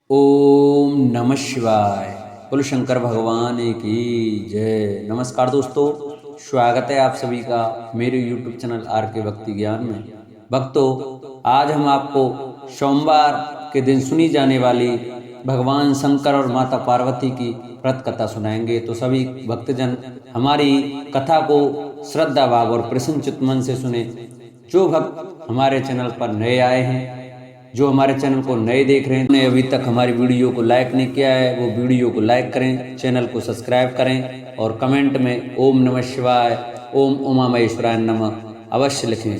ओम नमः शिवाय। बोलो शंकर भगवान की जय। नमस्कार दोस्तों, स्वागत है आप सभी का मेरे YouTube चैनल आर के भक्ति ज्ञान में। भक्तों, आज हम आपको सोमवार के दिन सुनी जाने वाली भगवान शंकर और माता पार्वती की व्रत कथा सुनाएंगे। तो सभी भक्तजन हमारी कथा को श्रद्धा भाव और प्रसन्न चित्त मन से सुने। जो भक्त हमारे चैनल पर नए आए हैं, जो हमारे चैनल को नए देख रहे हैं, ने अभी तक हमारी वीडियो को लाइक नहीं किया है, वो वीडियो को लाइक करें, चैनल को सब्सक्राइब करें और कमेंट में ओम नमः शिवाय, ओम उमा महेश्वराय नमः अवश्य लिखें।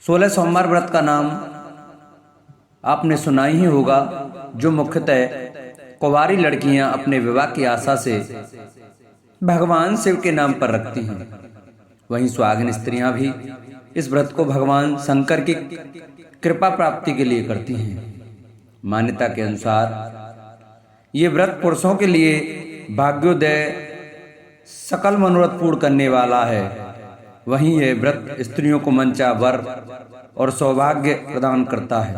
16 सोमवार व्रत का नाम आपने सुना ही होगा, जो मुख्यतः कुंवारी लड़कियां अपने विवाह की आशा से भगवान शिव के नाम पर रखती हैं। वहीं सुहागिन स्त्रियां भी इस व्रत को भगवान शंकर की कृपा प्राप्ति के लिए करती हैं। मान्यता के अनुसार ये व्रत पुरुषों के लिए भाग्योदय, सकल मनोरथ पूर्ण करने वाला है। वहीं यह व्रत स्त्रियों को मंचा वर और सौभाग्य प्रदान करता है।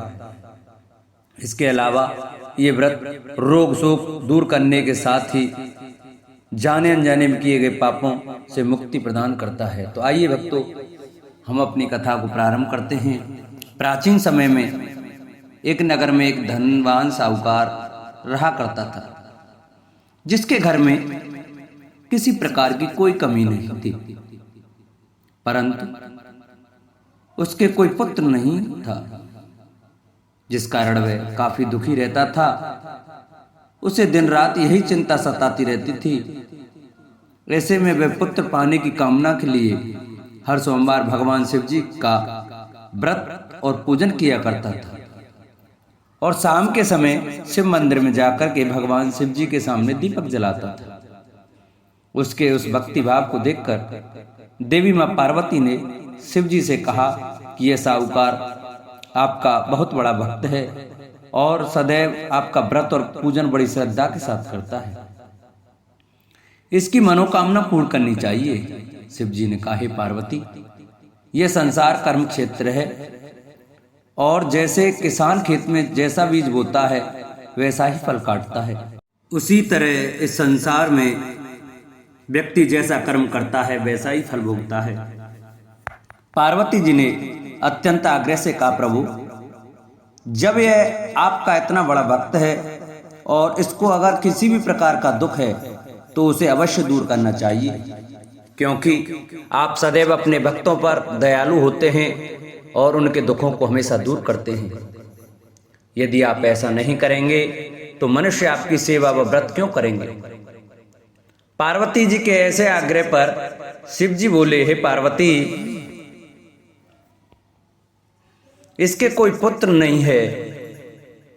इसके अलावा ये व्रत रोग शोक दूर करने के साथ ही जाने अनजाने में किए गए पापों से मुक्ति प्रदान करता है। तो आइए भक्तों, हम अपनी कथा को प्रारंभ करते हैं। प्राचीन समय में एक नगर में एक धनवान साहूकार रहा करता था, जिसके घर में किसी प्रकार की कोई कमी नहीं थी, परंतु उसके कोई पुत्र नहीं था, जिस कारण वह काफी दुखी रहता था। उसे दिन रात यही चिंता सताती रहती थी। ऐसे में वह पुत्र पाने की कामना के लिए हर सोमवार भगवान शिव जी का व्रत और पूजन किया करता था और शाम के समय शिव मंदिर में जाकर के भगवान शिव जी के सामने दीपक जलाता था। उसके उस भक्ति भाव को देखकर देवी मां पार्वती ने शिव जी से कहा कि यह साहूकार आपका बहुत बड़ा भक्त है और सदैव आपका व्रत और पूजन बड़ी श्रद्धा के साथ करता है, इसकी मनोकामना पूर्ण करनी चाहिए। शिव जी ने कहा, हे पार्वती, यह संसार कर्म क्षेत्र है और जैसे किसान खेत में जैसा बीज बोता है वैसा ही फल काटता है, उसी तरह इस संसार में व्यक्ति जैसा कर्म करता है वैसा ही फल भोगता है। पार्वती जी ने अत्यंत आग्रह से कहा, प्रभु, जब यह आपका इतना बड़ा भक्त है और इसको अगर किसी भी प्रकार का दुख है तो उसे अवश्य दूर करना चाहिए, क्योंकि आप सदैव अपने भक्तों पर दयालु होते हैं और उनके दुखों को हमेशा दूर करते हैं। यदि आप ऐसा नहीं करेंगे तो मनुष्य आपकी सेवा व व्रत क्यों करेंगे। पार्वती जी के ऐसे आग्रह पर शिव जी बोले, हे पार्वती, इसके कोई पुत्र नहीं है,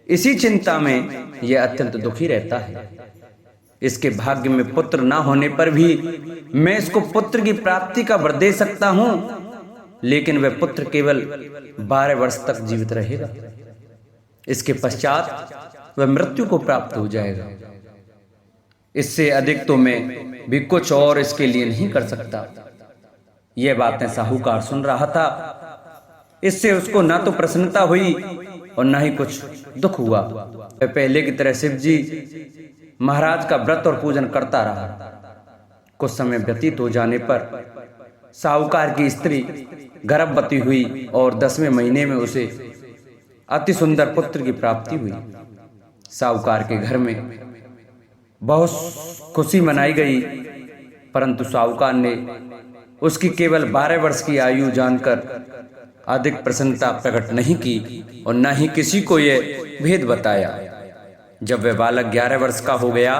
इसी चिंता में यह अत्यंत दुखी रहता है। इसके भाग्य में पुत्र ना होने पर भी मैं इसको पुत्र की प्राप्ति का वर दे सकता हूं, लेकिन वह पुत्र केवल 12 वर्ष तक जीवित रहेगा। इसके पश्चात वह मृत्यु को प्राप्त हो जाएगा। इससे अधिक तो मैं भी कुछ और इसके लिए नहीं कर सकता। यह बातें साहूकार सुन रहा था। इससे उसको ना तो प्रसन्नता हुई और ना ही कुछ दुख हुआ। वह पहले की तरह शिव जी महाराज का व्रत और पूजन करता रहा। कुछ समय व्यतीत हो जाने पर साहूकार की स्त्री गर्भवती हुई और 10वें महीने में उसे अति सुंदर पुत्र की प्राप्ति हुई। साहूकार के घर में बहुत खुशी मनाई गई, परंतु साहूकार ने उसकी केवल 12 वर्ष की आयु जानकर अधिक प्रसन्नता प्रकट नहीं की और न ही किसी को यह भेद बताया। जब वह बालक 11 वर्ष का हो गया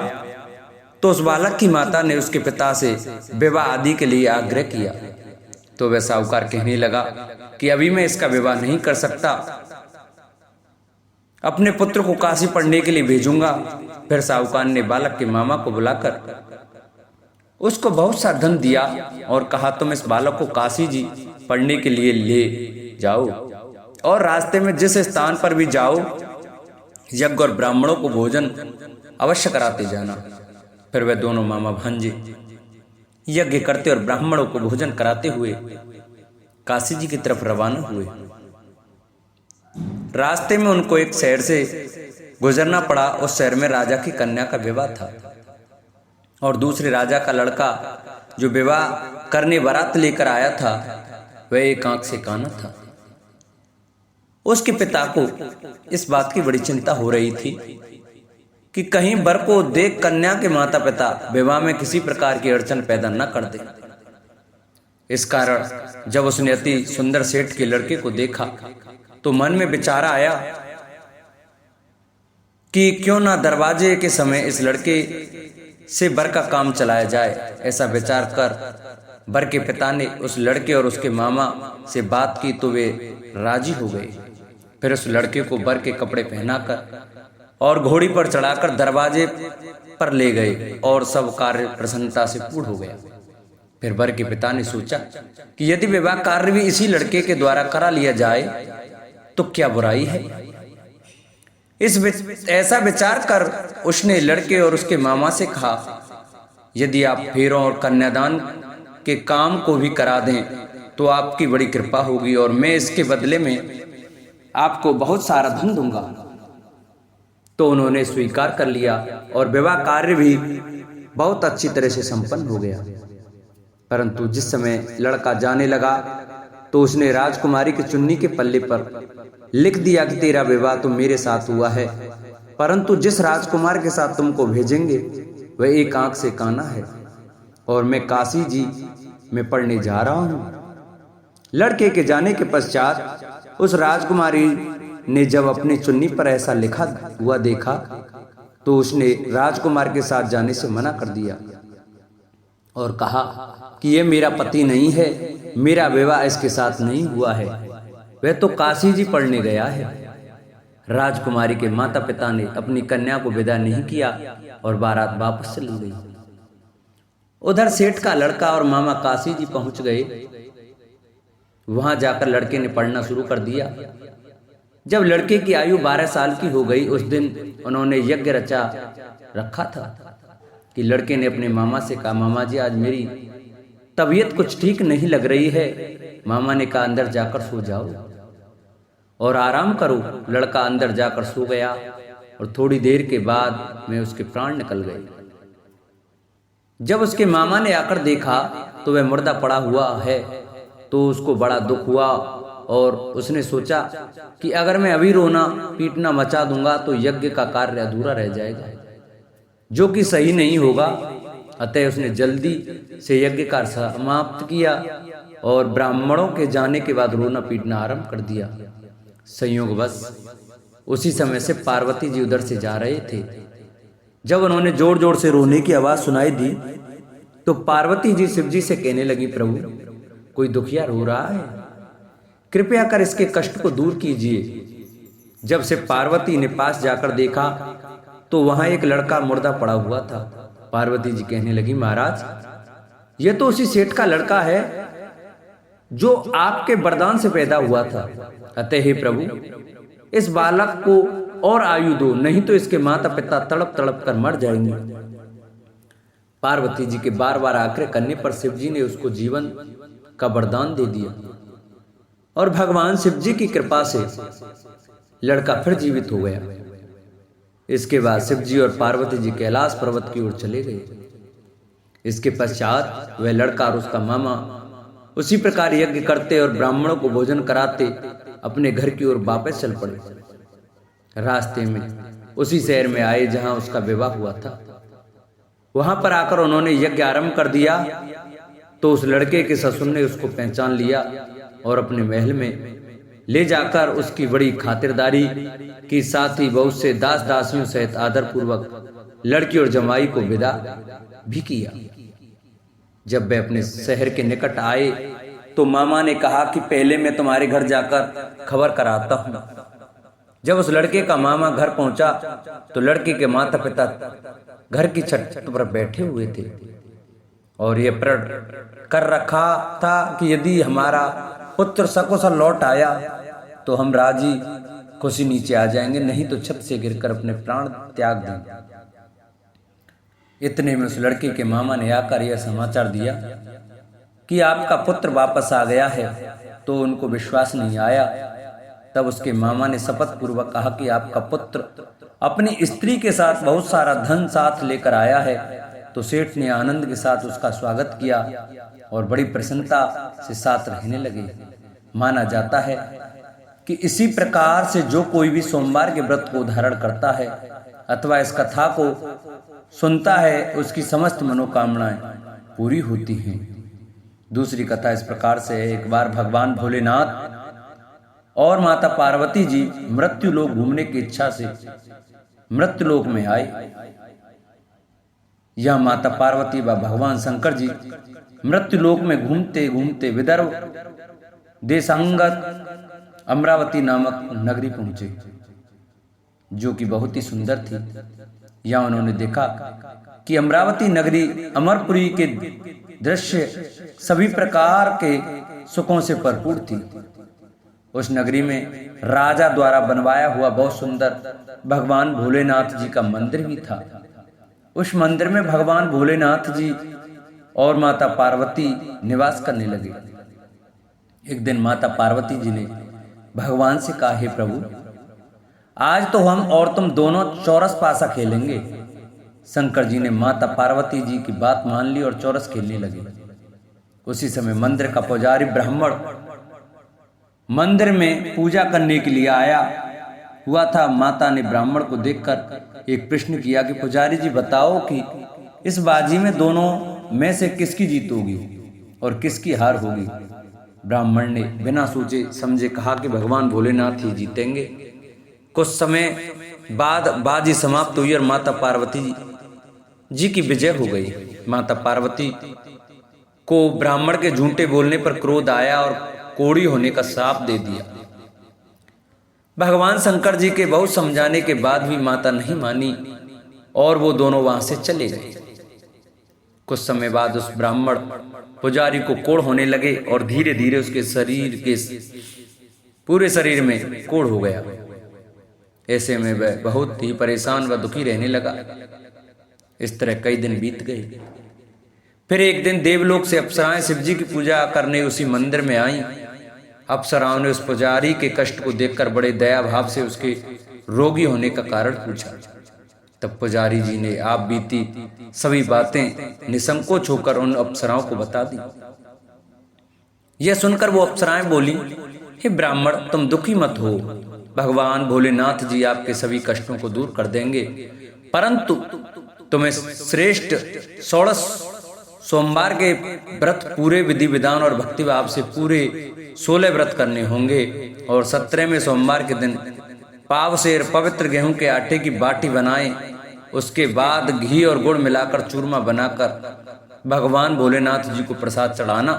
तो उस बालक की माता ने उसके पिता से विवाह आदि के लिए आग्रह किया। तो वह साहूकार कहने लगा कि अभी मैं इसका विवाह नहीं कर सकता, अपने पुत्र को काशी पढ़ने के लिए भेजूंगा। फिर साहूकार ने बालक के मामा को बुलाकर उसको बहुत सा धन दिया और कहा, तुम इस बालक को काशी जी पढ़ने के लिए ले जाओ और रास्ते में जिस स्थान पर भी जाओ यज्ञ और ब्राह्मणों को भोजन अवश्य कराते जाना। फिर वे दोनों मामा भांजे यज्ञ करते और ब्राह्मणों को भोजन कराते हुए काशी जी की तरफ रवाना हुए। रास्ते में उनको एक शहर से गुजरना पड़ा। उस शहर में राजा की कन्या का विवाह था और दूसरे राजा का लड़का जो विवाह करने बारात लेकर आया था वह एक आंख से काना था। उसके पिता को इस बात की बड़ी चिंता हो रही थी कि कहीं वर को देख कन्या के माता पिता विवाह में किसी प्रकार की अड़चन पैदा न कर दे। इस कारण जब उसने अति सुंदर सेठ के लड़के को देखा तो मन में विचार आया कि क्यों ना दरवाजे के समय इस लड़के से वर का काम चलाया जाए। ऐसा विचार कर वर के पिता ने उस लड़के और उसके मामा से बात की तो वे राजी हो गए। फिर उस लड़के को वर के कपड़े पहनाकर और घोड़ी पर चढ़ाकर दरवाजे पर ले गए और सब कार्य प्रसन्नता से पूर्ण हो गया। फिर वर के पिता ने सोचा कि यदि विवाह कार्य भी इसी लड़के के द्वारा करा लिया जाए तो क्या बुराई है। ऐसा विचार कर उसने लड़के और उसके मामा से कहा, यदि आप फेरों और कन्यादान के काम को भी करा दें तो आपकी बड़ी कृपा होगी और मैं इसके बदले में आपको बहुत सारा धन दूंगा। तो उन्होंने स्वीकार कर लिया और विवाह कार्य भी बहुत अच्छी तरह से संपन्न हो गया। परंतु जिस समय लड़का जाने लगा तो उसने राजकुमारी की चुन्नी के पल्ले पर लिख दिया कि तेरा विवाह तो मेरे साथ हुआ है, परंतु जिस राजकुमार के साथ तुमको भेजेंगे वह एक आंख से काना है और मैं काशी जी में पढ़ने जा रहा हूं। लड़के के जाने के पश्चात उस राजकुमारी ने जब अपनी चुन्नी पर ऐसा लिखा हुआ देखा तो उसने राजकुमार के साथ जाने से मना कर दिया और कहा कि यह मेरा पति नहीं है, मेरा विवाह इसके साथ नहीं हुआ है, वह तो काशी जी पढ़ने गया है। राजकुमारी के माता पिता ने अपनी कन्या को विदा नहीं किया और बारात वापस चली गई। उधर सेठ का लड़का और मामा काशी जी पहुंच गए। वहां जाकर लड़के ने पढ़ना शुरू कर दिया। जब लड़के की आयु 12 साल की हो गई उस दिन उन्होंने यज्ञ रचा रखा था कि लड़के ने अपने मामा से कहा, मामा जी आज मेरी तबीयत कुछ ठीक नहीं लग रही है। मामा ने कहा, अंदर जाकर सो जाओ और आराम करो। लड़का अंदर जाकर सो गया और थोड़ी देर के बाद में उसके प्राण निकल गए। जब उसके मामा ने आकर देखा तो वह मुर्दा पड़ा हुआ है तो उसको बड़ा दुख हुआ और उसने सोचा कि अगर मैं अभी रोना पीटना मचा दूंगा तो यज्ञ का कार्य अधूरा रह जाएगा, जो कि सही नहीं होगा। अतः उसने जल्दी से यज्ञ का समाप्त किया और ब्राह्मणों के जाने के बाद रोना पीटना आरंभ कर दिया। संयोगवश उसी समय से पार्वती जी उधर से जा रहे थे। जब उन्होंने जोर जोर से रोने की आवाज सुनाई दी तो पार्वती जी शिव जी से कहने लगी, प्रभु कोई दुखिया रो रहा है, कृपया कर इसके कष्ट को दूर कीजिए। जब से पार्वती ने पास जाकर देखा तो वहां एक लड़का मुर्दा पड़ा हुआ था। पार्वती जी कहने लगी, महाराज यह तो उसी सेठ का लड़का है जो आपके वरदान से पैदा हुआ था। अतः हे प्रभु इस बालक को और आयु दो, नहीं तो इसके माता पिता तड़प तड़प कर मर जाएंगे। पार्वती जी के बार बार आग्रह करने पर शिव जी ने उसको जीवन का वरदान दे दिया और भगवान शिव जी की कृपा से लड़का फिर जीवित हो गया। इसके बाद शिव जी और पार्वती जी कैलाश पर्वत की ओर चले गए। इसके पश्चात वह लड़का और उसका मामा उसी प्रकार यज्ञ करते और ब्राह्मणों को भोजन कराते अपने घर की ओर वापस चल पड़े। रास्ते में उसी शहर में आए जहां उसका विवाह हुआ था। वहां पर आकर उन्होंने यज्ञ आरंभ कर दिया तो उस लड़के के ससुर ने उसको पहचान लिया और अपने महल में ले जाकर उसकी बड़ी खातिरदारी की, साथ ही बहुत से दास दासियों सहित आदर पूर्वक लड़की और जमाई को विदा भी किया। जब वे अपने शहर के निकट आए तो मामा ने कहा कि पहले मैं तुम्हारे घर जाकर खबर कराता हूं। जब उस लड़के का मामा घर पहुंचा तो लड़के के माता पिता घर की छत पर बैठे हुए थे और ये प्रण कर रखा था कि यदि हमारा पुत्र सकुशल लौट आया तो हम राजी खुशी नीचे आ जाएंगे, नहीं तो छत से गिरकर अपने प्राण त्याग देंगे। इतने में उस लड़के के मामा ने आकर यह समाचार दिया कि आपका पुत्र वापस आ गया है। तो उनको विश्वास नहीं आया तब उसके मामा ने शपथ पूर्वक कहा कि आपका पुत्र अपनी स्त्री के साथ बहुत सारा धन साथ लेकर आया है। तो सेठ ने आनंद के साथ उसका स्वागत किया और बड़ी प्रसन्नता से साथ रहने लगे। माना जाता है कि इसी प्रकार से जो कोई भी सोमवार के व्रत को धारण करता है अथवा इस कथा को सुनता है, उसकी समस्त मनोकामनाएं पूरी होती हैं। दूसरी कथा इस प्रकार से है। एक बार भगवान भोलेनाथ और माता पार्वती जी मृत्यु लोक घूमने की इच्छा से मृत्यु लोक में आए। यह माता पार्वती व भगवान शंकर जी मृत्यु लोक में घूमते घूमते विदर्भ देशांगत अमरावती नामक नगरी पहुंचे, जो कि बहुत ही सुंदर थी। यहाँ उन्होंने देखा कि अमरावती नगरी अमरपुरी के दृश्य सभी प्रकार के सुखों से भरपूर थी। उस नगरी में राजा द्वारा बनवाया हुआ बहुत सुंदर भगवान भोलेनाथ जी का मंदिर भी था। उस मंदिर में भगवान भोलेनाथ जी और माता पार्वती निवास करने लगे। एक दिन माता पार्वती जी ने भगवान से कहा, हे प्रभु, आज तो हम और तुम दोनों चौरस पासा खेलेंगे। शंकर जी ने माता पार्वती जी की बात मान ली और चौरस खेलने लगे। उसी समय मंदिर का पुजारी ब्राह्मण मंदिर में पूजा करने के लिए आया हुआ था। माता ने ब्राह्मण को देखकर एक प्रश्न किया कि पुजारी जी बताओ कि इस बाजी में दोनों में से किसकी जीत होगी और किसकी हार होगी। ब्राह्मण ने बिना सोचे समझे कहा कि भगवान भोलेनाथ ही जीतेंगे। कुछ समय बाद बाजी समाप्त हुई और माता पार्वती जी की विजय हो गई। माता पार्वती को ब्राह्मण के झूठे बोलने पर क्रोध आया और कोढ़ी होने का श्राप दे दिया। भगवान शंकर जी के बहुत समझाने के बाद भी माता नहीं मानी और वो दोनों वहां से चले गए। कुछ समय बाद उस ब्राह्मण पुजारी को कोढ़ होने लगे और धीरे धीरे उसके शरीर के पूरे शरीर में कोढ़ हो गया। ऐसे में वह बहुत ही परेशान व दुखी रहने लगा। इस तरह कई दिन बीत गए। फिर एक दिन देवलोक से अप्सराएं शिव जी की पूजा करने उसी मंदिर में आईं। अप्सराओं ने उस पुजारी के कष्ट को देखकर बड़े दया भाव से उसके रोगी होने का कारण पूछा। तब पुजारी जी ने आप बीती सभी बातें निसंकोच होकर उन अप्सराओं को बता दी। यह सुनकर वो अप्सराएं बोली, हे ब्राह्मण, तुम दुखी मत हो। भगवान भोलेनाथ जी आपके सभी कष्टों को दूर कर देंगे, परंतु तुम्हें श्रेष्ठ 16 सोमवार के व्रत पूरे विधि विधान और भक्ति भाव से पूरे 16 व्रत करने होंगे और 17वें सोमवार के दिन पाव सेर पवित्र गेहूं के आटे की बाटी बनाएं। उसके बाद घी और गुड़ मिलाकर चूरमा बनाकर भगवान भोलेनाथ जी को प्रसाद चढ़ाना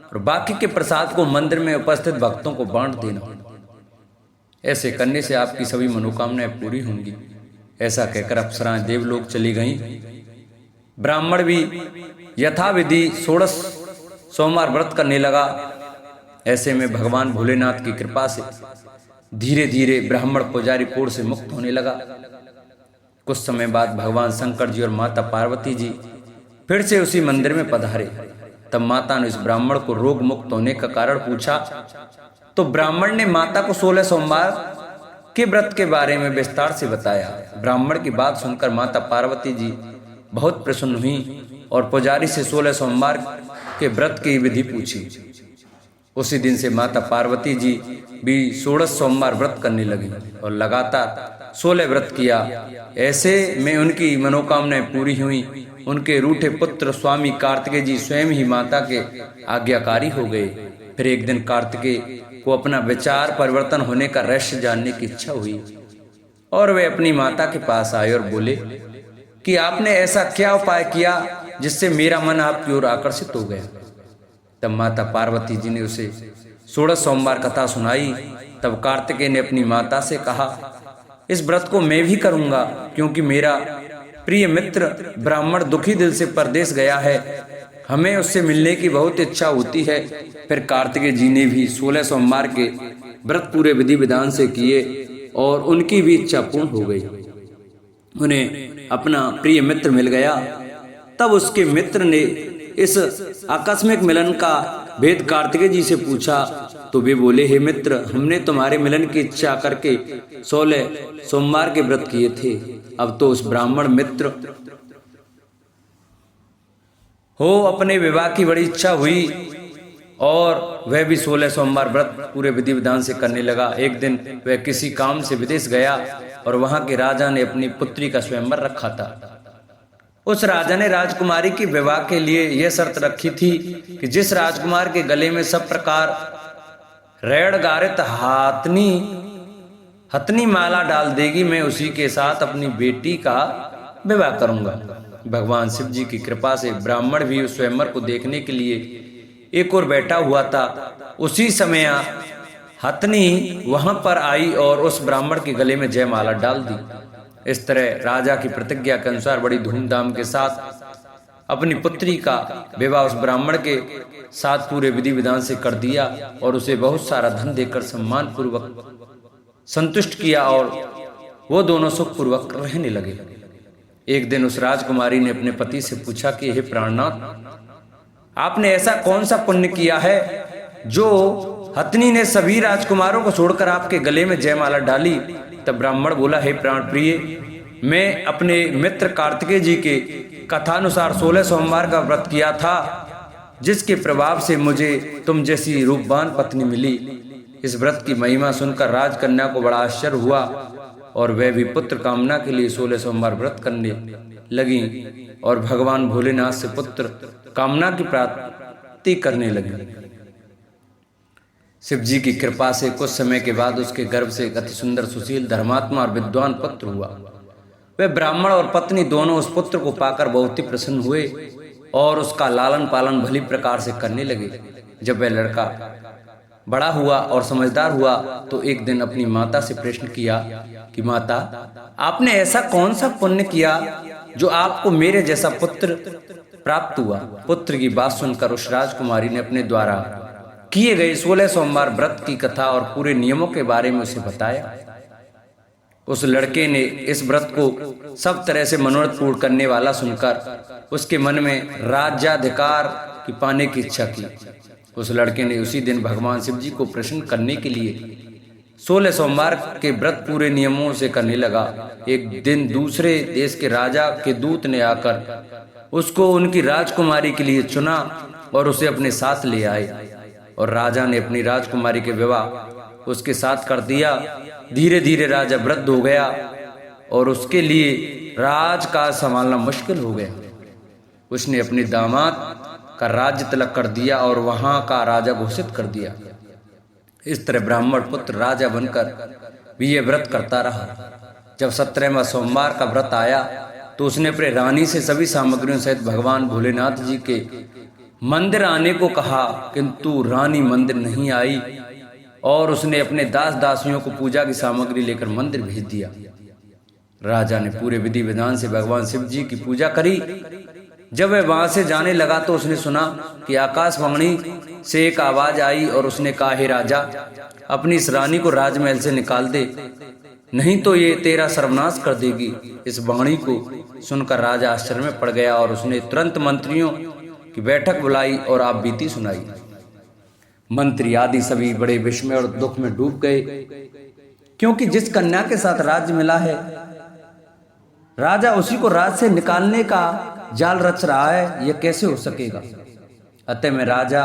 और बाकी के प्रसाद को मंदिर में उपस्थित भक्तों को बांट देना। ऐसे करने से आपकी सभी मनोकामनाएं पूरी होंगी। ऐसा कहकर अप्सराएं देवलोक चली गईं। ब्राह्मण भी यथाविधि 16 सोमवार व्रत करने लगा। ऐसे में भगवान भोलेनाथ की कृपा से धीरे धीरे ब्राह्मण पुजारी कोढ़ से मुक्त होने लगा। कुछ समय बाद भगवान शंकर जी और माता पार्वती जी फिर से उसी मंदिर में पधारे। तब माता ने उस ब्राह्मण को रोग मुक्त होने का कारण पूछा तो ब्राह्मण ने माता को 16 सोमवार के व्रत के बारे में विस्तार से बताया। ब्राह्मण की बात सुनकर माता पार्वती जी बहुत प्रसन्न हुई और पुजारी से 16 सोमवार के व्रत की विधि पूछी। उसी दिन से माता पार्वती जी भी 16 सोमवार व्रत करने लगी और लगातार 16 व्रत किया। ऐसे में उनकी मनोकामनाएं पूरी हुई। उनके रूठे पुत्र स्वामी कार्तिकेय जी स्वयं ही माता के आज्ञाकारी हो गए। फिर एक दिन कार्तिकेय को अपना विचार परिवर्तन होने का रहस्य जानने की इच्छा हुई और वे अपनी माता के पास आए और बोले कि आपने ऐसा क्या उपाय किया जिससे मेरा मन आपकी ओर आकर्षित हो गया। तब माता पार्वती जी ने उसे 16 सोमवार कथा सुनाई। तब कार्तिकेय ने अपनी माता से कहा, इस व्रत को मैं भी करूंगा क्योंकि मेरा प्रिय मित्र ब्राह्मण दुखी दिल से परदेश गया है, हमें उससे मिलने की बहुत इच्छा होती है। फिर कार्तिकेय जी ने भी 16 सोमवार के व्रत पूरे विधि विधान से किए और उनकी भी इच्छा पूर्ण हो गई। उन्हें अपना प्रिय मित्र मिल गया। तब उसके मित्र ने इस आकस्मिक मिलन का भेद कार्तिकेय जी से पूछा तो वे बोले, हे मित्र, हमने तुम्हारे मिलन की इच्छा करके 16 सोमवार के व्रत किए थे। अब तो उस ब्राह्मण मित्र हो अपने विवाह की बड़ी इच्छा हुई और वह भी 16 सोमवार व्रत पूरे विधि विधान से करने लगा। एक दिन वह किसी काम से विदेश गया और वहां के राजा ने अपनी पुत्री का स्वयंवर रखा था। उस राजा ने राजकुमारी की विवाह के लिए यह शर्त रखी थी कि जिस राजकुमार के गले में सब प्रकार रेड़ गारित हथनी माला डाल देगी, मैं उसी के साथ अपनी बेटी का विवाह करूंगा। भगवान शिव जी की कृपा से ब्राह्मण भी उस स्वयंवर को देखने के लिए एक और बैठा हुआ था। उसी समय हथनी वहां पर आई और उस ब्राह्मण के गले में जयमाला डाल दी। इस तरह राजा की प्रतिज्ञा के अनुसार बड़ी धूमधाम के साथ अपनी पुत्री का विवाह उस ब्राह्मण के साथ पूरे विधि विधान से कर दिया और उसे बहुत सारा धन देकर सम्मान पूर्वक संतुष्ट किया और वो दोनों सुख पूर्वक रहने लगे। एक दिन उस राजकुमारी ने अपने पति से पूछा कि हे प्राणनाथ, आपने ऐसा कौन सा पुण्य किया है जो हथनी ने सभी राजकुमारों को छोड़कर आपके गले में जयमाला डाली। तब ब्राह्मण बोला, हे प्राण प्रिय, मैं अपने मित्र कार्तिकेय जी के कथानुसार 16 सोमवार का व्रत किया था, जिसके प्रभाव से मुझे तुम जैसी रूपवान पत्नी मिली। इस व्रत की महिमा सुनकर राजकन्या को बड़ा आश्चर्य हुआ और वह भी पुत्र कामना के लिए 16 सोमवार व्रत करने लगी और भगवान भोलेनाथ से पुत्र कामना की प्राप्ति करने लगी। शिव जी की कृपा से कुछ समय के बाद उसके गर्भ से एक अति सुंदर, सुशील, धर्मात्मा और विद्वान पुत्र हुआ। वे ब्राह्मण और पत्नी दोनों उस पुत्र को पाकर बहुत ही प्रसन्न हुए और उसका लालन पालन भली प्रकार से करने लगे। जब वह लड़का बड़ा हुआ और समझदार हुआ तो एक दिन अपनी माता से प्रश्न किया कि माता, आपने ऐसा कौन सा पुण्य किया जो आपको मेरे जैसा पुत्र प्राप्त हुआ। पुत्र की बात सुनकर उस राजकुमारी ने अपने द्वारा किए गए 16 सोमवार व्रत की कथा और पूरे नियमों के बारे में उसे बताया। उस लड़के ने इस व्रत को सब तरह से मनोरथ पूर्ण करने वाला सुनकर उसके मन में राज्याधिकार की पाने की इच्छा की। उस लड़के ने उसी दिन भगवान शिव जी को प्रसन्न करने के लिए 16 सोमवार के व्रत पूरे नियमों से करने लगा। एक दिन दूसरे देश के राजा के दूत ने आकर उसको उनकी राजकुमारी के लिए चुना और उसे अपने साथ ले आए और राजा ने अपनी राजकुमारी के विवाह उसके साथ कर दिया। धीरे धीरे राजा वृद्ध हो गया और उसके लिए राज का संभालना मुश्किल हो गया। उसने अपने दामाद का राज्य तिलक कर दिया और वहां का राजा घोषित कर दिया। इस तरह ब्राह्मण पुत्र राजा बनकर भी ये व्रत करता रहा। जब 17वां सोमवार का व्रत आया तो उसने अपने रानी से सभी सामग्रियों सहित भगवान भोलेनाथ जी के मंदिर आने को कहा, किंतु रानी मंदिर नहीं आई और उसने अपने दास दासियों को पूजा की सामग्री लेकर मंदिर भेज दिया। राजा ने पूरे विधि विधान से भगवान शिव जी की पूजा करी। जब वह वहां से जाने लगा तो उसने सुना कि आकाशवाणी से एक आवाज आई और उसने कहा, हे राजा, अपनी इस रानी को राजमहल से निकाल दे, नहीं तो ये तेरा सर्वनाश कर देगी। इस वाणी को सुनकर राजा आश्चर्य में पड़ गया और उसने तुरंत मंत्रियों की बैठक बुलाई और आप बीती सुनाई। मंत्री आदि सभी बड़े विस्मय और दुख में डूब गए, क्योंकि जिस कन्या के साथ राज्य मिला है राजा उसी को राज से निकालने का जाल रच रहा है, यह कैसे हो सकेगा। अतः में राजा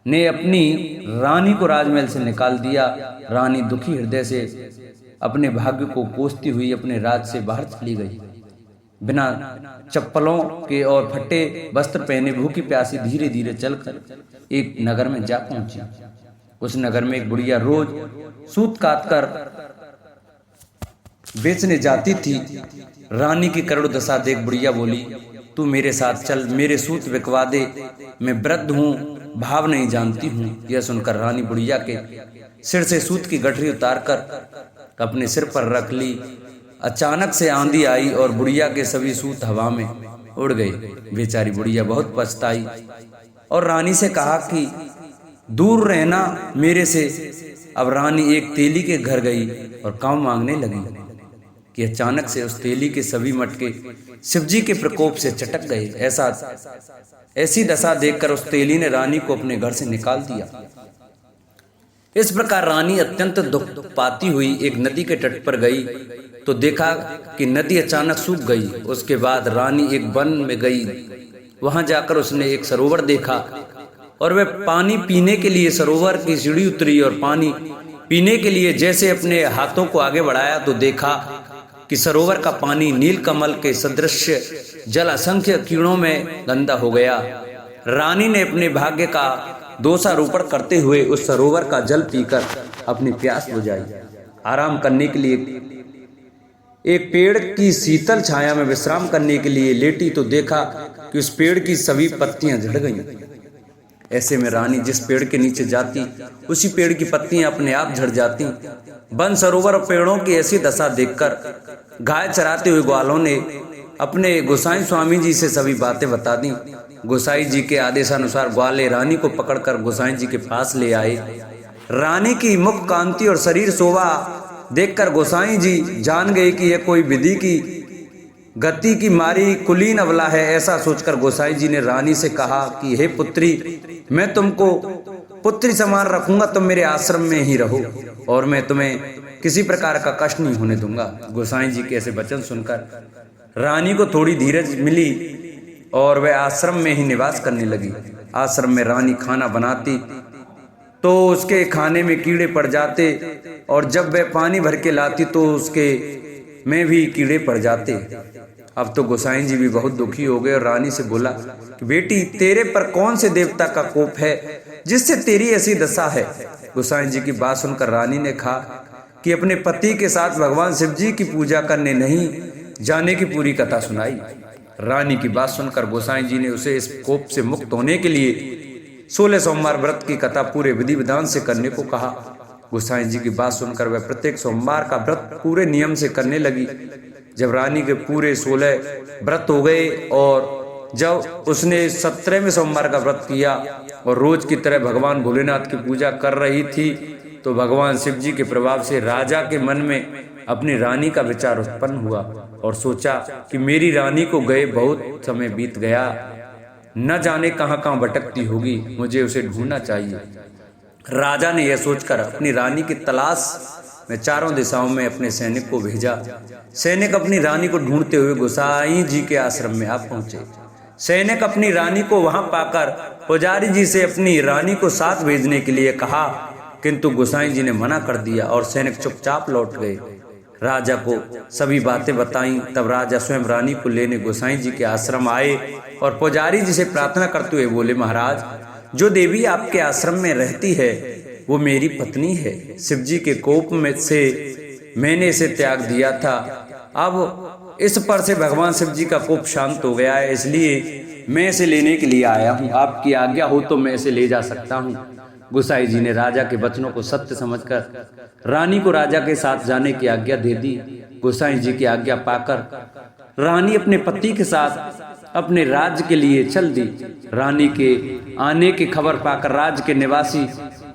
ने अपनी रानी को राजमहल से निकाल दिया। रानी दुखी हृदय से अपने भाग्य को कोसती हुई अपने राज से बाहर चली गई। बिना चप्पलों के और फटे वस्त्र पहने भूखी प्यासी धीरे धीरे चलकर एक नगर में जा पहुंची। उस नगर में एक बुढ़िया रोज सूत काटकर बेचने जाती थी। रानी की करुण दशा देख बुढ़िया बोली, तू मेरे साथ चल, मेरे सूत बिकवा दे, मैं वृद्ध हूँ, भाव नहीं जानती हूँ। यह सुनकर रानी बुढ़िया के सिर से सूत की गठरी उतारकर अपने सिर पर रख ली। अचानक से आंधी आई और बुढ़िया के सभी सूत हवा में उड़ गए। बेचारी बुढ़िया बहुत पछताई और रानी से कहा कि दूर रहना मेरे से। अब रानी एक तेली के घर गई और काम मांगने लगी कि अचानक से उस तेली के सभी मटके शिवजी के प्रकोप से चटक गए। ऐसी दशा देखकर उस तेली ने रानी को अपने घर से निकाल दिया। इस प्रकार रानी अत्यंत दुख पाती हुई एक नदी के तट पर गई तो देखा कि नदी अचानक सूख गई। उसके बाद रानी एक वन में गई। वहां जाकर उसने एक सरोवर देखा और वह पानी पीने के लिए सरोवर की सीढ़ी उतरी और पानी पीने के लिए जैसे अपने हाथों को आगे बढ़ाया तो देखा कि सरोवर का पानी नीलकमल के सदृश जल असंख्य कीड़ों में गंदा हो गया। रानी ने अपने भाग्य का दोषारोपण करते हुए उस सरोवर का जल पीकर अपनी प्यास बुझाई। आराम करने के लिए एक पेड़ की शीतल छाया में विश्राम करने के लिए लेटी तो देखा कि उस पेड़ की सभी पत्तियां झड़ गईं। ऐसे में रानी जिस पेड़ के नीचे जाती उसी पेड़ की पत्तियां अपने आप झड़ जाती। वन सरोवर और पेड़ों की ऐसी दशा देखकर गाय चराते हुए ग्वालों ने अपने गोसाई स्वामी जी से सभी बातें बता दी। गोसाई जी के आदेशानुसार ग्वाले रानी को पकड़कर गोसाई जी के पास ले आए। रानी की मुख कांति और शरीर शोभा देखकर गोसाई जी जान गए कि यह कोई विधि की गति की मारी कुलीन अबला है। ऐसा सोचकर गोसाई जी ने रानी से कहा कि हे पुत्री, मैं तुमको पुत्री समान रखूंगा, तुम मेरे आश्रम में ही रहो और मैं तुम्हें किसी प्रकार का कष्ट नहीं होने दूंगा। गोसाई जी के ऐसे वचन सुनकर रानी को थोड़ी धीरज मिली और वह आश्रम में ही निवास करने लगी। आश्रम में रानी खाना बनाती तो उसके खाने में कीड़े पड़ जाते और जब वह पानी भर के लाती तो उसके में भी कीड़े पड़ जाते। अब तो गोसाई जी भी बहुत दुखी हो गए और रानी से बोला कि बेटी, तेरे पर कौन से देवता का कोप है जिससे तेरी ऐसी दशा है। गोसाई जी की बात सुनकर रानी ने कहा कि अपने पति के साथ भगवान शिव जी की पूजा करने नहीं जाने की पूरी कथा सुनाई। रानी की बात सुनकर गोसाई जी ने उसे इस कोप से मुक्त होने के लिए 16 सोमवार व्रत की कथा पूरे विधि विधान से करने को कहा। गोसाई जी की बात सुनकर वह प्रत्येक सोमवार का व्रत पूरे नियम से करने लगी। जब रानी के पूरे 16 व्रत हो गए और जब उसने 17वें सोमवार का व्रत किया और रोज की तरह भगवान भोलेनाथ की पूजा कर रही थी तो भगवान शिव जी के प्रभाव से राजा के मन में अपनी रानी का विचार उत्पन्न हुआ और सोचा कि मेरी रानी को गए बहुत समय बीत गया, न जाने कहां कहां भटकती होगी, मुझे उसे ढूंढना चाहिए। राजा ने यह सोचकर अपनी रानी की तलाश में चारों दिशाओं में अपने सैनिक को भेजा। सैनिक अपनी रानी को ढूंढते हुए गोसाई जी के आश्रम में आ पहुंचे। सैनिक अपनी रानी को वहां पाकर पुजारी जी से अपनी रानी को साथ भेजने के लिए कहा, किंतु गोसाई जी ने मना कर दिया और सैनिक चुपचाप लौट गए। राजा को सभी बातें बताई। तब राजा स्वयं रानी को लेने गोसाई जी के आश्रम आए और पुजारी जी से प्रार्थना करते हुए बोले, महाराज, जो देवी आपके आश्रम में रहती है वो मेरी पत्नी है। शिव जी के कोप में से मैंने इसे त्याग दिया था। अब इस पर से भगवान शिव जी का कोप शांत हो गया है, इसलिए मैं इसे लेने के लिए आया हूँ। आपकी आज्ञा हो तो मैं इसे ले जा सकता हूँ। गोसाई जी ने राजा के वचनों को सत्य समझकर रानी को राजा के साथ जाने की आज्ञा दे दी। गोसाई जी की आज्ञा पाकर रानी अपने पति के साथ अपने राज्य के लिए चल दी। रानी के आने की खबर पाकर राज्य के निवासी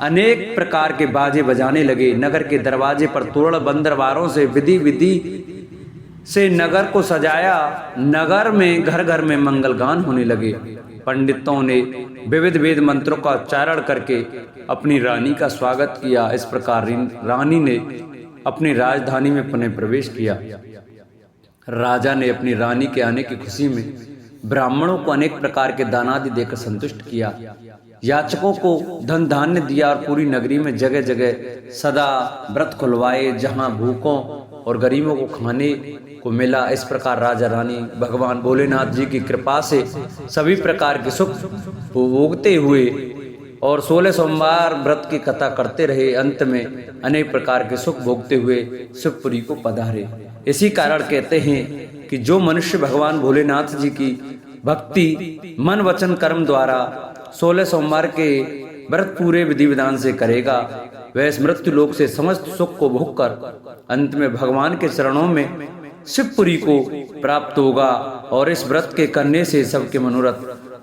अनेक प्रकार के बाजे बजाने लगे। नगर के दरवाजे पर तोरण बंदरवारों से विधि से नगर को सजाया। नगर में घर घर में मंगल गान होने लगे। पंडितों ने विविध वेद मंत्रों का उच्चारण करके अपनी रानी का स्वागत किया। इस प्रकार रानी ने अपनी राजधानी में पुनः प्रवेश किया। राजा ने अपनी रानी के आने की खुशी में ब्राह्मणों को अनेक प्रकार के दानादि देकर संतुष्ट किया। याचकों को धन धान्य दिया और पूरी नगरी में जगह जगह सदा व्रत खुलवाए, जहां भूखों और गरीबों को खाने को मिला। इस प्रकार राजा रानी भगवान भोलेनाथ जी की कृपा से सभी प्रकार के सुख भोगते हुए और 16 सोमवार व्रत की कथा करते रहे। अंत में अनेक प्रकार के सुख भोगते हुए शिवपुरी को पधारे। इसी कारण कहते हैं कि जो मनुष्य भगवान भोलेनाथ जी की भक्ति मन वचन कर्म द्वारा 16 सोमवार के व्रत पूरे विधि विधान से करेगा, वह इस मृत्यु लोक से समस्त सुख को भोग कर अंत में भगवान के चरणों में शिवपुरी को प्राप्त होगा और इस व्रत के करने से सबके मनोरथ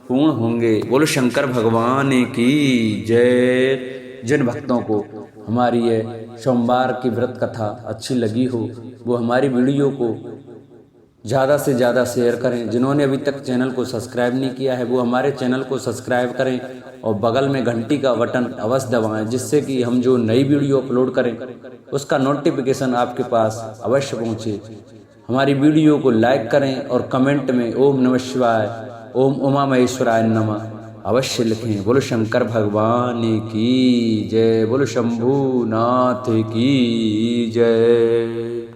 पूर्ण होंगे। बोलो शंकर भगवान की जय। जिन भक्तों को हमारी यह सोमवार की व्रत कथा अच्छी लगी हो वो हमारी वीडियो को ज़्यादा से ज़्यादा शेयर करें। जिन्होंने अभी तक चैनल को सब्सक्राइब नहीं किया है वो हमारे चैनल को सब्सक्राइब करें और बगल में घंटी का बटन अवश्य दबाएं, जिससे कि हम जो नई वीडियो अपलोड करें उसका नोटिफिकेशन आपके पास अवश्य पहुंचे। हमारी वीडियो को लाइक करें और कमेंट में ओम नमः शिवाय, ओम उमा महेश्वराय नमः अवश्य लिखें। बोलो शंकर भगवान की जय, बोलो शंभूनाथ की जय।